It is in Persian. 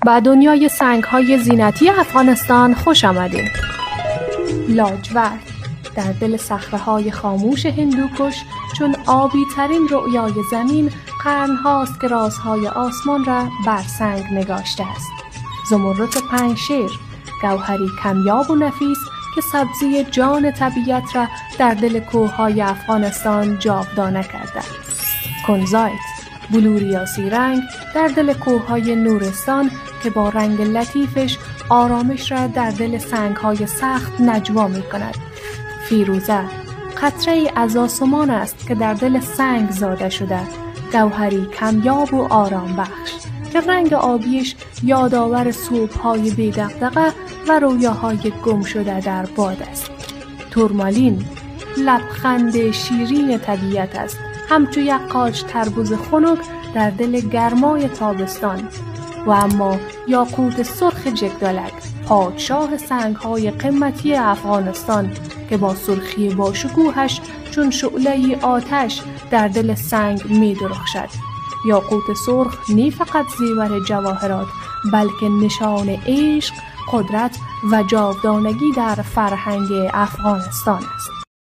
به دنیای سنگ‌های زینتی افغانستان خوش آمدید. لاجورد در دل صخره‌های خاموش هندوکش چون آبی ترین رؤیای زمین قرن‌هاست که رازهای آسمان را بر سنگ نگاشته است. زمرد پنجشیر، گوهری کمیاب و نفیس که سبزی جان طبیعت را در دل کوه‌های افغانستان جاودانه کرده. کنزایت، بلوریاسی رنگ در دل کوه‌های نورستان که با رنگ لطیفش آرامش را در دل سنگ‌های سخت نجوا می‌کند. فیروزه، قطره‌ای از آسمان است که در دل سنگ زاده شده، گوهری کمیاب و آرام بخش که رنگ آبیش یادآور صبح‌های بی‌دغدغه و رویاهای گم شده در باد است. تورمالین، لبخند شیرین طبیعت است، همچو یک قارچ تربوز خنک در دل گرمای تابستان. و اما یاقوت سرخ جگدالک، پادشاه سنگ‌های قیمتی افغانستان که با سرخی باشکوهش چون شعله آتش در دل سنگ می درخشد. یاقوت سرخ نه فقط زیور جواهرات بلکه نشان عشق، قدرت و جاودانگی در فرهنگ افغانستان است.